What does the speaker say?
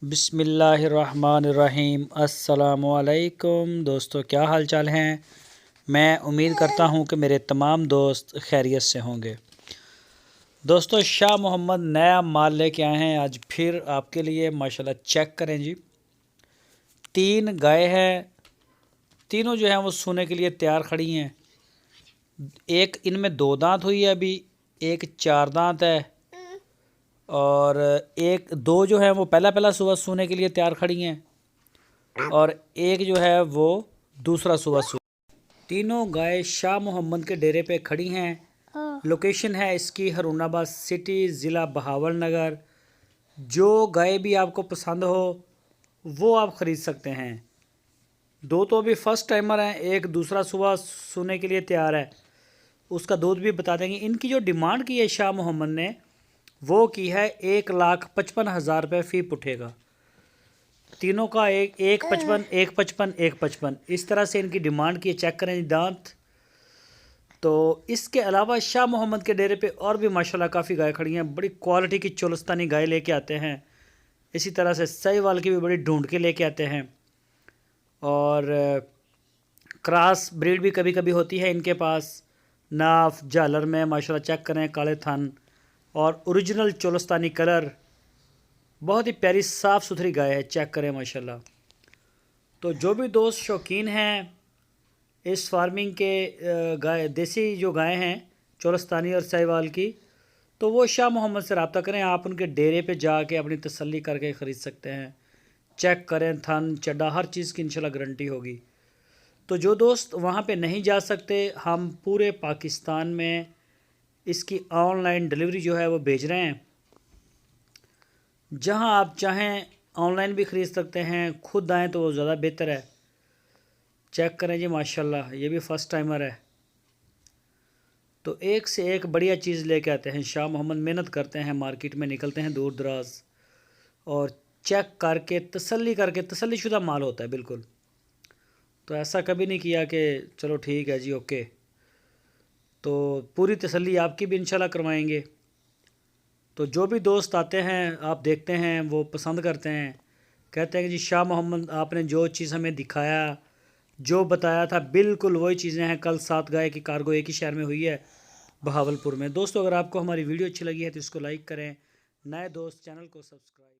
बिस्मिल्लाहिर्रहमानिर्रहीम। अस्सलामुअलैकुम दोस्तों, क्या हाल चाल हैं। मैं उम्मीद करता हूं कि मेरे तमाम दोस्त खैरियत से होंगे। दोस्तों, शाह मोहम्मद नया माल लेके आए हैं आज फिर आपके लिए। माशाल्लाह चेक करें जी, 3 गाय हैं। तीनों जो हैं वो सोने के लिए तैयार खड़ी हैं। एक इनमें 2 दांत हुई है अभी, एक 4 दांत है और एक 2 जो है वो पहला पहला सुबह सोने के लिए तैयार खड़ी हैं और एक जो है वो दूसरा सुबह। तीनों गाय शाह मोहम्मद के डेरे पे खड़ी हैं। लोकेशन है इसकी हरूनाबाद सिटी, ज़िला बहावलनगर। जो गाय भी आपको पसंद हो वो आप ख़रीद सकते हैं। 2 तो अभी फर्स्ट टाइमर हैं, एक दूसरा सुबह सोने के लिए तैयार है, उसका दूध भी बता देंगे। इनकी जो डिमांड की है शाह मोहम्मद ने वो की है 1,55,000 रुपये फ़ी उठेगा। तीनों का एक 55, 1,55, 1,55 इस तरह से इनकी डिमांड की। चेक करें दांत। तो इसके अलावा शाह मोहम्मद के डेरे पे और भी माशाल्लाह काफ़ी गाय खड़ी हैं। बड़ी क्वालिटी की चोलस्तानी गाय लेके आते हैं। इसी तरह से साहिवाल की भी बड़ी ढूंढ के लेके आते हैं और क्रॉस ब्रीड भी कभी कभी होती है इनके पास। नाफ झालर में माशाल्लाह चेक करें, काले थन और ओरिजिनल चोलस्तानी कलर। बहुत ही प्यारी साफ़ सुथरी गाय है, चेक करें माशाल्लाह। तो जो भी दोस्त शौकीन हैं इस फार्मिंग के, गाय देसी जो गाय हैं चोलस्तानी और साहिवाल की, तो वो शाह मोहम्मद से रब्ता करें। आप उनके डेरे पे जाके अपनी तसल्ली करके ख़रीद सकते हैं। चेक करें, थन चड्डा हर चीज़ की इंशाल्लाह गारंटी होगी। तो जो दोस्त वहाँ पे नहीं जा सकते, हम पूरे पाकिस्तान में इसकी ऑनलाइन डिलीवरी जो है वो भेज रहे हैं। जहाँ आप चाहें ऑनलाइन भी ख़रीद सकते हैं, खुद आएँ तो वो ज़्यादा बेहतर है। चेक करें जी माशाल्लाह, ये भी फ़र्स्ट टाइमर है। तो एक से एक बढ़िया चीज़ लेके आते हैं। शाह मोहम्मद मेहनत करते हैं, मार्केट में निकलते हैं दूर दराज और चेक करके तसल्लीशुदा माल होता है बिल्कुल। तो ऐसा कभी नहीं किया कि चलो ठीक है जी ओके। तो पूरी तसल्ली आपकी भी इंशाल्लाह करवाएंगे। तो जो भी दोस्त आते हैं, आप देखते हैं, वो पसंद करते हैं, कहते हैं कि जी शाह मोहम्मद आपने जो चीज़ हमें दिखाया, जो बताया था, बिल्कुल वही चीज़ें हैं। कल 7 गाय की कार्गो एक ही शहर में हुई है, बहावलपुर में। दोस्तों, अगर आपको हमारी वीडियो अच्छी लगी है तो इसको लाइक करें। नए दोस्त चैनल को सब्सक्राइब